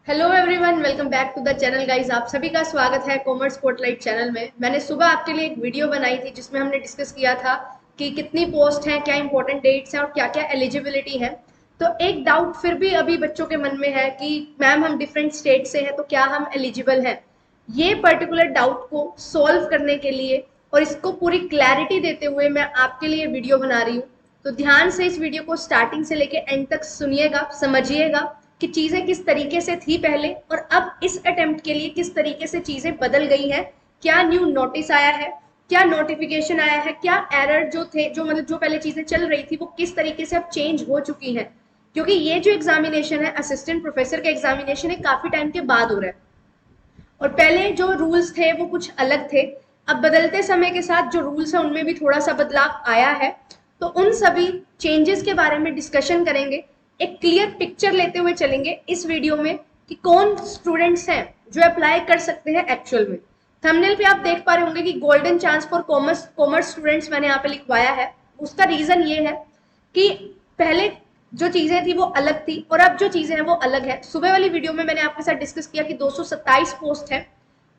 Hello everyone, welcome back to the channel guys. आप सभी का स्वागत है कॉमर्स स्पॉटलाइट चैनल में। मैंने सुबह आपके लिए एक वीडियो बनाई थी जिसमें हमने डिस्कस किया था कि कितनी पोस्ट हैं, क्या इंपॉर्टेंट डेट्स हैं और क्या क्या एलिजिबिलिटी है। तो एक डाउट फिर भी अभी बच्चों के मन में है कि मैम हम डिफरेंट स्टेट से हैं तो क्या हम एलिजिबल हैं। ये पर्टिकुलर डाउट को सॉल्व करने के लिए और इसको पूरी क्लैरिटी देते हुए मैं आपके लिए वीडियो बना रही हूँ। तो ध्यान से इस वीडियो को स्टार्टिंग से लेके एंड तक सुनिएगा, समझिएगा कि चीजें किस तरीके से थी पहले और अब इस अटेम्प्ट के लिए किस तरीके से चीजें बदल गई हैं। क्या न्यू नोटिस आया है, क्या नोटिफिकेशन आया है, क्या एरर जो थे, जो मतलब जो पहले चीजें चल रही थी वो किस तरीके से अब चेंज हो चुकी हैं। क्योंकि ये जो एग्जामिनेशन है असिस्टेंट प्रोफेसर का एग्जामिनेशन है, काफी टाइम के बाद हो रहा है और पहले जो रूल्स थे वो कुछ अलग थे। अब बदलते समय के साथ जो रूल्स है उनमें भी थोड़ा सा बदलाव आया है। तो उन सभी चेंजेस के बारे में डिस्कशन करेंगे, एक क्लियर पिक्चर लेते हुए चलेंगे इस वीडियो में कि कौन स्टूडेंट्स हैं जो अप्लाई कर सकते हैं एक्चुअल में। थंबनेल पे आप देख पा रहे होंगे कि golden chance for commerce commerce students मैंने यहाँ पे लिखवाया है। उसका रीजन ये है कि पहले जो चीजें थी वो अलग थी और अब जो चीजें हैं वो अलग है। सुबह वाली वीडियो में मैंने आपके साथ डिस्कस किया कि 227 पोस्ट है,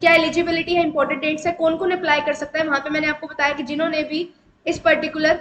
क्या एलिजिबिलिटी है, इंपॉर्टेंट डेट्स है, कौन कौन अप्लाई कर सकता है। वहां पे मैंने आपको बताया कि जिन्होंने भी इस पर्टिकुलर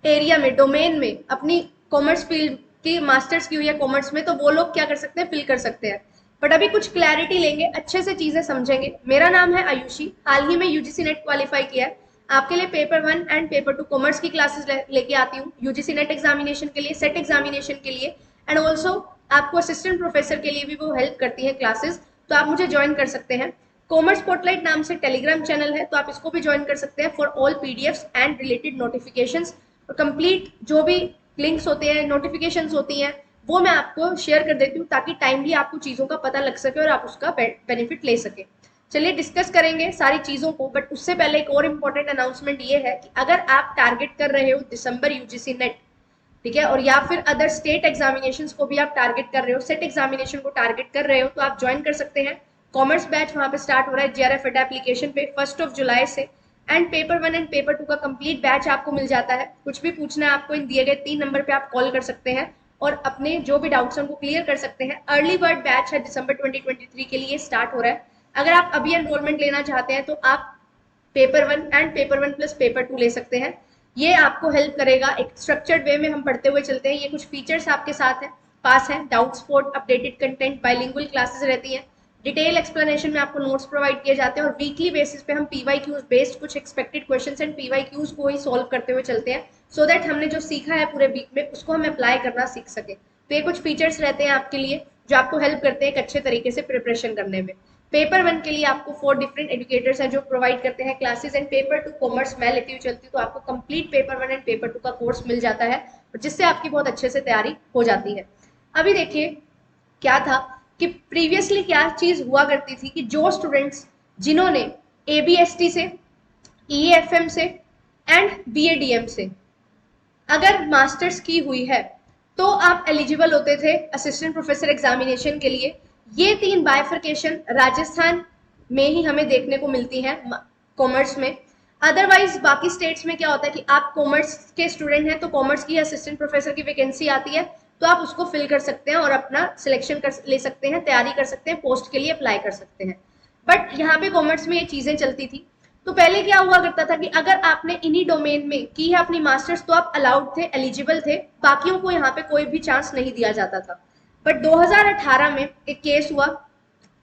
एरिया में, डोमेन में अपनी कॉमर्स फील्ड की मास्टर्स की हुई है कॉमर्स में, तो वो लोग क्या कर सकते हैं, फिल कर सकते हैं। बट अभी कुछ क्लैरिटी लेंगे, अच्छे से चीजें समझेंगे। मेरा नाम है आयुषी, हाल ही में यूजीसी नेट क्वालिफाई किया है। आपके लिए पेपर 1 एंड पेपर 2 कॉमर्स की क्लासेस लेके आती हूँ, यूजीसी नेट एग्जामिनेशन के लिए, सेट एग्जामिनेशन के लिए एंड ऑल्सो आपको असिस्टेंट प्रोफेसर के लिए भी वो हेल्प करती है क्लासेस। तो आप मुझे ज्वाइन कर सकते हैं। कॉमर्स स्पॉटलाइट नाम से टेलीग्राम चैनल है, तो आप इसको भी ज्वाइन कर सकते हैं for all PDFs and related notifications. और कंप्लीट जो भी लिंक्स होते हैं, नोटिफिकेशंस होती हैं, वो मैं आपको शेयर कर देती हूँ ताकि टाइमली आपको चीज़ों का पता लग सके और आप उसका बेनिफिट ले सके। चलिए डिस्कस करेंगे सारी चीज़ों को, बट उससे पहले एक और इम्पोर्टेंट अनाउंसमेंट ये है कि अगर आप टारगेट कर रहे हो दिसंबर यूजीसी नेट, ठीक है, और या फिर अदर स्टेट एग्जामिनेशंस को भी आप टारगेट कर रहे हो, सेट एग्जामिनेशन को टारगेट कर रहे हो, तो आप ज्वाइन कर सकते हैं। कॉमर्स बैच वहां पे स्टार्ट हो रहा है जीआरएफ एड एप्लीकेशन पे 1 जुलाई से। एंड पेपर 1 एंड पेपर 2 का कंप्लीट बैच आपको मिल जाता है। कुछ भी पूछना है आपको, इन दिए गए 3 नंबर पे आप कॉल कर सकते हैं और अपने जो भी डाउट्स हैं उनको क्लियर कर सकते हैं। अर्ली बर्ड बैच है दिसंबर 2023 के लिए स्टार्ट हो रहा है। अगर आप अभी एनरोलमेंट लेना चाहते हैं तो आप paper 1 and paper 1 plus paper 2 ले सकते हैं। ये आपको हेल्प करेगा, एक स्ट्रक्चर्ड वे में हम पढ़ते हुए चलते हैं। ये कुछ फीचर्स आपके साथ है, पास है, doubt spot, updated content, bilingual classes रहती हैं, डिटेल एक्सप्लेनेशन में आपको नोट्स प्रोवाइड किए जाते हैं और वीकली बेसिस पे हम पीवाईक्यूज बेस्ड कुछ एक्सपेक्टेड क्वेश्चंस एंड पीवाईक्यूज को ही सॉल्व करते हुए चलते हैं, सो दैट हमने जो सीखा है पूरे वीक में उसको हम अप्लाई करना सीख सके। तो ये कुछ फीचर्स रहते हैं आपके लिए जो आपको हेल्प करते हैं एक अच्छे तरीके से प्रिपरेशन करने में। पेपर 1 के लिए आपको 4 डिफरेंट एजुकेटर्स हैं जो प्रोवाइड करते हैं क्लासेस एंड पेपर 2 कॉमर्स मैं लेती हुई चलती हूँ, तो आपको कंप्लीट पेपर 1 एंड पेपर 2 का कोर्स मिल जाता है और जिससे आपकी बहुत अच्छे से तैयारी हो जाती है। अभी देखिए क्या था कि प्रीवियसली क्या चीज हुआ करती थी कि जो स्टूडेंट्स जिन्होंने एबीएसटी से, ईएफएम से एंड बीएडीएम से अगर मास्टर्स की हुई है तो आप एलिजिबल होते थे असिस्टेंट प्रोफेसर एग्जामिनेशन के लिए। ये 3 बाइफर्केशन राजस्थान में ही हमें देखने को मिलती है कॉमर्स में। अदरवाइज बाकी स्टेट्स में क्या होता है कि आप कॉमर्स के स्टूडेंट हैं तो कॉमर्स की असिस्टेंट प्रोफेसर की वैकेंसी आती है, तो आप उसको फिल कर सकते हैं और अपना सिलेक्शन कर ले सकते हैं, तैयारी कर सकते हैं, पोस्ट के लिए अप्लाई कर सकते हैं। बट यहाँ पे कॉमर्स में ये चीजें चलती थी। तो पहले क्या हुआ करता था कि अगर आपने इन्हीं डोमेन में की है अपनी मास्टर्स तो आप अलाउड थे, एलिजिबल थे, बाकियों को यहाँ पे कोई भी चांस नहीं दिया जाता था। बट 2018 में एक केस हुआ,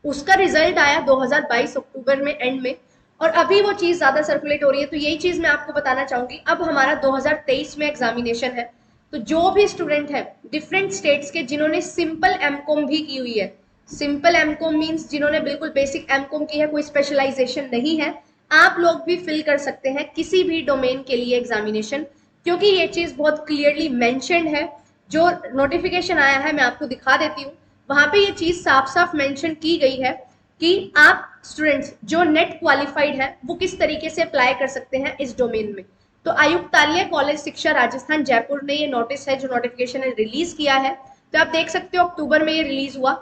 उसका रिजल्ट आया 2022 अक्टूबर में एंड में, और अभी वो चीज ज्यादा सर्कुलेट हो रही है। तो यही चीज मैं आपको बताना चाहूंगी। अब हमारा 2023 में एग्जामिनेशन है, तो जो भी स्टूडेंट है डिफरेंट स्टेट्स के जिन्होंने सिंपल एमकॉम भी की हुई है, सिंपल एमकॉम मींस जिन्होंने बिल्कुल बेसिक एमकॉम की है, कोई स्पेशलाइजेशन नहीं है, आप लोग भी फिल कर सकते हैं किसी भी डोमेन के लिए एग्जामिनेशन। क्योंकि ये चीज बहुत क्लियरली मेंशन्ड है, जो नोटिफिकेशन आया है मैं आपको दिखा देती हूँ, वहां पे ये चीज साफ साफ मेंशन की गई है कि आप स्टूडेंट्स जो नेट क्वालिफाइड है वो किस तरीके से अप्लाई कर सकते हैं इस डोमेन में। तो आयुक्तालय कॉलेज शिक्षा राजस्थान जयपुर ने ये नोटिस है, जो नोटिफिकेशन है, रिलीज किया है। तो आप देख सकते हो अक्टूबर में ये रिलीज हुआ।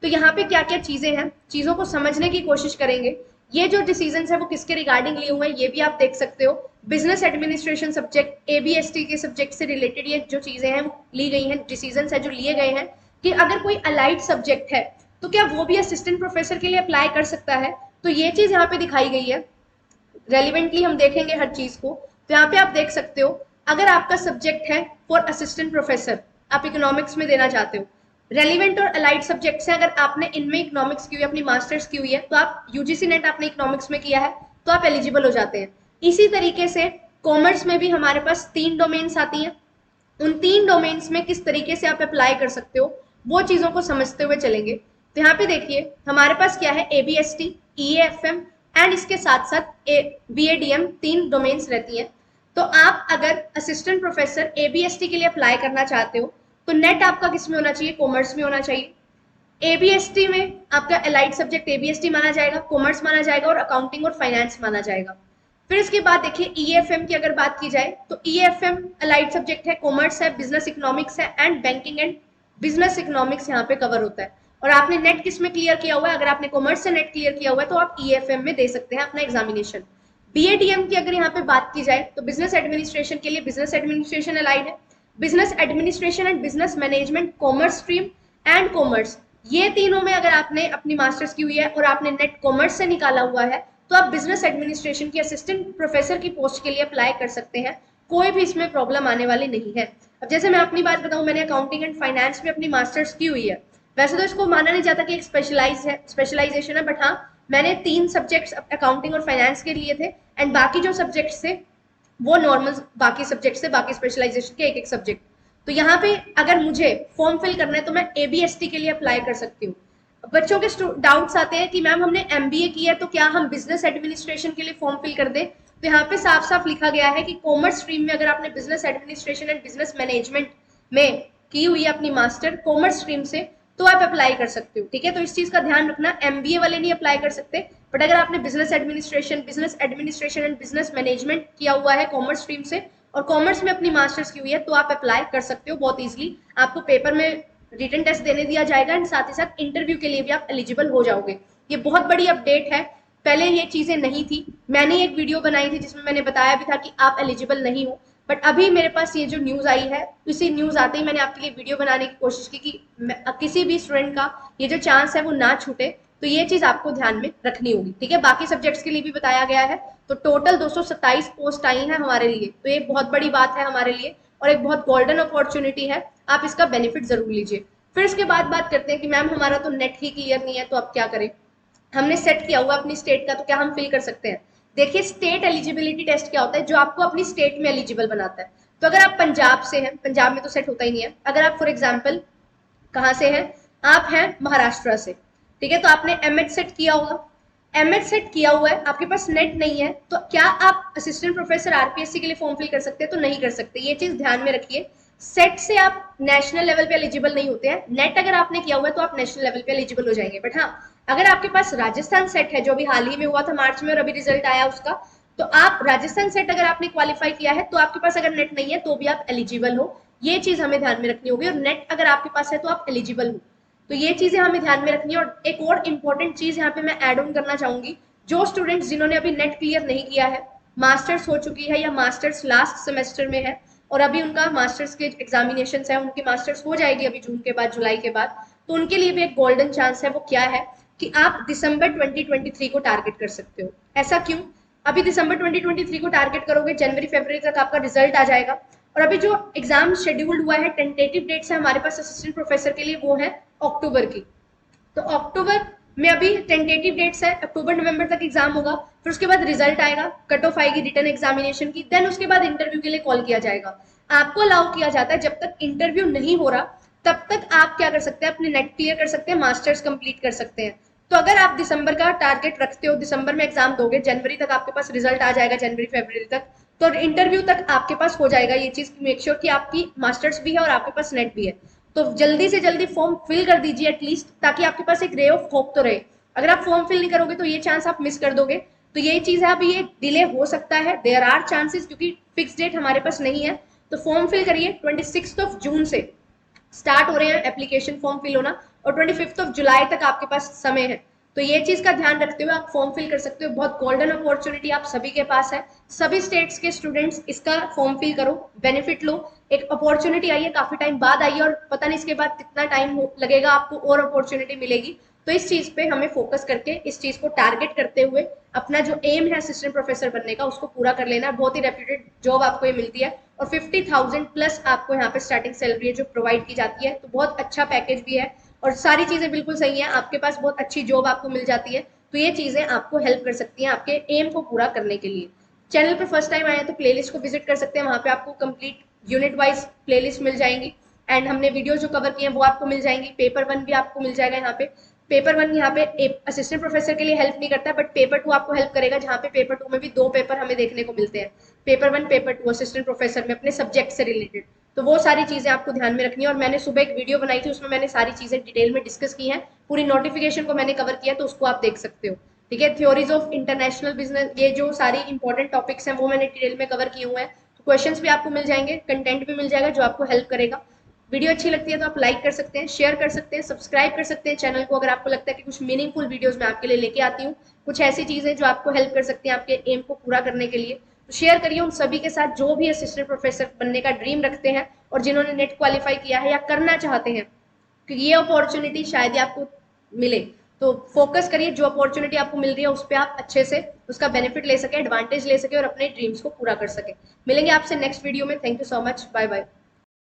तो यहाँ पे क्या क्या चीजें हैं, चीजों को समझने की कोशिश करेंगे। ये जो डिसीजन है वो किसके रिगार्डिंग लिए हुए हैं ये भी आप देख सकते हो। बिजनेस एडमिनिस्ट्रेशन सब्जेक्ट, एबीएसटी के सब्जेक्ट से रिलेटेड ये जो चीजें हैं वो ली गई हैं, डिसीजन है जो लिए गए हैं कि अगर कोई अलाइड सब्जेक्ट है तो क्या वो भी असिस्टेंट प्रोफेसर के लिए अप्लाई कर सकता है। तो ये चीज यहाँ पे दिखाई गई है। रेलिवेंटली हम देखेंगे हर चीज को। तो यहाँ पे आप देख सकते हो, अगर आपका सब्जेक्ट है फॉर असिस्टेंट प्रोफेसर, आप इकोनॉमिक्स में देना चाहते हो, रेलिवेंट और अलाइड सब्जेक्ट्स हैं, अगर आपने इनमें इकोनॉमिक्स की हुई, अपनी मास्टर्स की हुई है, तो आप यूजीसी नेट आपने इकोनॉमिक्स में किया है तो आप एलिजिबल हो जाते हैं। इसी तरीके से कॉमर्स में भी हमारे पास 3 डोमेन्स आती हैं। उन 3 डोमेन्स में किस तरीके से आप अप्लाई कर सकते हो वो चीजों को समझते हुए चलेंगे। तो यहाँ पे देखिए हमारे पास क्या है, ABST, EAFM एंड इसके साथ साथ BADM 3 डोमेन्स रहती हैं। तो आप अगर असिस्टेंट प्रोफेसर ABST के लिए अप्लाई करना चाहते हो तो नेट आपका किस में होना चाहिए, कॉमर्स में होना चाहिए। ABST में आपका एलाइड सब्जेक्ट ABST माना जाएगा, कॉमर्स माना जाएगा और अकाउंटिंग और फाइनेंस माना जाएगा। फिर इसके बाद देखिए EAFM की अगर बात की जाए तो EAFM अलाइड सब्जेक्ट है, कॉमर्स है, बिजनेस इकोनॉमिक्स है and banking and business economics यहाँ पे कवर होता है। और आपने नेट किस में क्लियर किया हुआ है, अगर आपने कॉमर्स से नेट क्लियर किया हुआ है तो आप EAFM में दे सकते हैं अपना एग्जामिनेशन। BADM की अगर यहाँ पे बात की जाए तो बिजनेस एडमिनिस्ट्रेशन के लिए बिजनेस एडमिनिस्ट्रेशन अलाइड है, business administration and business management commerce stream and commerce, ये तीनों में अगर आपने अपनी मास्टर्स की हुई है और आपने नेट कॉमर्स से निकाला हुआ है तो आप बिजनेस एडमिनिस्ट्रेशन की असिस्टेंट प्रोफेसर की पोस्ट के लिए अप्लाई कर सकते हैं। कोई भी इसमें प्रॉब्लम आने वाली नहीं है। अब जैसे मैं अपनी बात बताऊं, मैंने अकाउंटिंग एंड फाइनेंस में अपनी मास्टर्स की हुई है। वैसे तो इसको माना नहीं जाता कि एक स्पेशलाइजेशन है, बट हाँ मैंने 3 सब्जेक्ट्स अकाउंटिंग और फाइनेंस के लिए थे एंड बाकी जो सब्जेक्ट्स थे वो नॉर्मल बाकी सब्जेक्ट से, बाकी स्पेशलाइजेशन के एक एक सब्जेक्ट। तो यहाँ पे अगर मुझे फॉर्म फिल करना है तो मैं ABST के लिए अप्लाई कर सकती हूँ। बच्चों के डाउट्स आते हैं कि मैम हमने MBA किया है तो क्या हम बिजनेस एडमिनिस्ट्रेशन के लिए फॉर्म फिल कर दें। तो यहाँ पे साफ साफ लिखा गया है कि कॉमर्स स्ट्रीम में अगर आपने business administration and business management में की हुई है अपनी मास्टर कॉमर्स स्ट्रीम से तो आप अप्लाई कर सकते हो। ठीक है, तो इस चीज का ध्यान रखना, MBA वाले नहीं अप्लाई कर सकते, बट अगर आपने business administration and business management किया हुआ है कॉमर्स स्ट्रीम से और कॉमर्स में अपनी मास्टर्स की हुई है तो आप अप्लाई कर सकते हो बहुत इजीली। आपको पेपर में रिटन टेस्ट देने दिया जाएगा एंड साथ ही साथ इंटरव्यू के लिए भी आप एलिजिबल हो जाओगे। ये बहुत बड़ी अपडेट है, पहले ये चीजें नहीं थी। मैंने एक वीडियो बनाई थी जिसमें मैंने बताया भी था कि आप एलिजिबल नहीं हो, बट अभी मेरे पास ये जो न्यूज आई है, इसी न्यूज आते ही मैंने आपके लिए वीडियो बनाने की कोशिश की कि किसी भी स्टूडेंट का ये जो चांस है वो ना छूटे। तो ये चीज आपको ध्यान में रखनी होगी। ठीक है, बाकी सब्जेक्ट्स के लिए भी बताया गया है। तो टोटल 227 पोस्ट आई है हमारे लिए, तो ये बहुत बड़ी बात है हमारे लिए और एक बहुत गोल्डन अपॉर्चुनिटी है, आप इसका बेनिफिट जरूर लीजिए। फिर इसके बाद बात करते हैं कि मैम हमारा तो नेट ही क्लियर नहीं है तो अब क्या करें। हमने सेट किया हुआ अपनी स्टेट का, तो क्या हम फिल कर सकते हैं। देखिए स्टेट एलिजिबिलिटी टेस्ट क्या होता है, जो आपको अपनी स्टेट में एलिजिबल बनाता है। तो अगर आप पंजाब से हैं, पंजाब में तो सेट होता ही नहीं है, अगर आप फॉर एग्जाम्पल कहाँ से हैं, आप हैं महाराष्ट्र से, ठीक है, तो आपने MH सेट किया होगा, MH सेट किया हुआ है, आपके पास नेट नहीं है, तो क्या आप असिस्टेंट प्रोफेसर RPSC के लिए फॉर्म फिल कर सकते हैं, तो नहीं कर सकते। ये चीज ध्यान में रखिए, सेट से आप नेशनल लेवल पे एलिजिबल नहीं होते हैं। नेट अगर आपने किया हुआ है तो आप नेशनल लेवल पे एलिजिबल हो जाएंगे, बट हाँ अगर आपके पास राजस्थान सेट है, जो भी हाल ही में हुआ था मार्च में और अभी रिजल्ट आया उसका, तो आप राजस्थान सेट अगर आपने क्वालिफाई किया है तो आपके पास अगर नेट नहीं है तो भी आप एलिजिबल हो। ये चीज हमें ध्यान में रखनी होगी, और नेट अगर आपके पास है तो आप एलिजिबल हो। तो ये चीजें हमें ध्यान में रखनी है। और एक और इम्पोर्टेंट चीज यहाँ पे मैं ऐड ऑन करना चाहूंगी, जो स्टूडेंट्स जिन्होंने अभी नेट क्लियर नहीं किया है, मास्टर्स हो चुकी है या मास्टर्स लास्ट सेमेस्टर में है और अभी उनका मास्टर्स के एग्जामिनेशन है, उनकी मास्टर्स हो जाएगी अभी जून के बाद, जुलाई के बाद, तो उनके लिए भी एक गोल्डन चांस है। वो क्या है कि आप दिसंबर 2023 को टारगेट कर सकते हो। ऐसा क्यों? अभी दिसंबर 2023 को टारगेट करोगे, जनवरी फरवरी तक आपका रिजल्ट आ जाएगा। और अभी जो एग्जाम शेड्यूल्ड हुआ है, टेंटेटिव डेट्स है हमारे पास असिस्टेंट प्रोफेसर के लिए, वो है अक्टूबर की। तो अक्टूबर में अभी टेंटेटिव डेट्स है, अक्टूबर नवंबर तक एग्जाम होगा, फिर उसके बाद रिजल्ट आएगा, कट ऑफ आएगी रिटर्न एग्जामिनेशन की, देन उसके बाद इंटरव्यू के लिए कॉल किया जाएगा। आपको अलाउ किया जाता है जब तक इंटरव्यू नहीं हो रहा तब तक आप क्या कर सकते हैं, अपने नेट क्लियर कर सकते हैं, मास्टर्स कंप्लीट कर सकते हैं। तो अगर आप दिसंबर का टारगेट रखते हो, दिसंबर में एग्जाम दोगे, जनवरी तक आपके पास रिजल्ट आ जाएगा, जनवरी फरवरी तक, तो इंटरव्यू तक आपके पास हो जाएगा। ये चीज मेक श्योर कि आपकी मास्टर्स भी है और आपके पास नेट भी है। तो जल्दी से जल्दी फॉर्म फिल कर दीजिए एटलीस्ट, ताकि आपके पास एक रे ऑफ होप तो रहे। अगर आप फॉर्म फिल नहीं करोगे तो ये चांस आप मिस कर दोगे। तो यही चीज है, अभी ये डिले हो सकता है, देयर आर चांसेस, क्योंकि फिक्स डेट हमारे पास नहीं है। तो फॉर्म फिल करिए, 26 जून से स्टार्ट हो रहे हैं एप्लीकेशन फॉर्म फिल होना, और 25 जुलाई तक आपके पास समय है। तो ये चीज का ध्यान रखते हुए आप फॉर्म फिल कर सकते हो। बहुत गोल्डन अपॉर्चुनिटी आप सभी के पास है, सभी स्टेट्स के स्टूडेंट्स इसका फॉर्म फिल करो, बेनिफिट लो। एक अपॉर्चुनिटी आई है, काफी टाइम बाद आई है और पता नहीं इसके बाद कितना टाइम लगेगा आपको और अपॉर्चुनिटी मिलेगी। तो इस चीज पे हमें फोकस करके इस चीज को टारगेट करते हुए अपना जो एम है असिस्टेंट प्रोफेसर बनने का उसको पूरा कर लेना। बहुत ही रेप्यूटेड जॉब आपको ये मिलती है और 50,000 प्लस आपको यहाँ पे स्टार्टिंग सैलरी है जो प्रोवाइड की जाती है। तो बहुत अच्छा पैकेज भी है और सारी चीजें बिल्कुल सही है, आपके पास बहुत अच्छी जॉब आपको मिल जाती है। तो ये चीजें आपको हेल्प कर सकती हैं आपके एम को पूरा करने के लिए। चैनल पे फर्स्ट टाइम आए हैं तो प्लेलिस्ट को विजिट कर सकते हैं, वहां पे आपको कंप्लीट यूनिट वाइज प्लेलिस्ट मिल जाएंगी एंड हमने वीडियो जो कवर किए हैं वो आपको मिल जाएंगी। पेपर वन भी आपको मिल जाएगा यहाँ पे। पेपर वन यहाँ पे असिस्टेंट प्रोफेसर के लिए हेल्प नहीं करता है, बट पेपर टू आपको हेल्प करेगा, जहाँ पे पेपर टू में भी 2 पेपर हमें देखने को मिलते हैं, paper one paper two assistant professor में अपने सब्जेक्ट से रिलेटेड। तो वो सारी चीजें आपको ध्यान में रखनी है और मैंने सुबह एक वीडियो बनाई थी उसमें मैंने सारी चीजें डिटेल में डिस्कस की हैं, पूरी नोटिफिकेशन को मैंने कवर किया, तो उसको आप देख सकते हो। ठीक है, थ्योरीज ऑफ इंटरनेशनल बिजनेस, ये जो सारी इंपॉर्टेंट टॉपिक्स हैं वो मैंने डिटेल में कवर किए हुए हैं। तो क्वेश्चंस भी आपको मिल जाएंगे, कंटेंट भी मिल जाएगा जो आपको हेल्प करेगा। वीडियो अच्छी लगती है तो आप लाइक कर सकते हैं, शेयर कर सकते हैं, सब्सक्राइब कर सकते हैं चैनल को, अगर आपको लगता है कि कुछ मीनिंगफुल वीडियोस मैं आपके लिए लेके आती हूँ, कुछ ऐसी चीजें जो आपको हेल्प कर सकती हैं आपके एम को पूरा करने के लिए। तो शेयर करिए उन सभी के साथ जो भी असिस्टेंट प्रोफेसर बनने का ड्रीम रखते हैं और जिन्होंने नेट क्वालिफाई किया है या करना चाहते हैं, क्योंकि ये अपॉर्चुनिटी शायद ही आपको मिले। तो फोकस करिए, जो अपॉर्चुनिटी आपको मिल रही है उस पर आप अच्छे से उसका बेनिफिट ले सके, एडवांटेज ले सके और अपने ड्रीम्स को पूरा कर सके। मिलेंगे आपसे नेक्स्ट वीडियो में। Thank you so much, bye bye.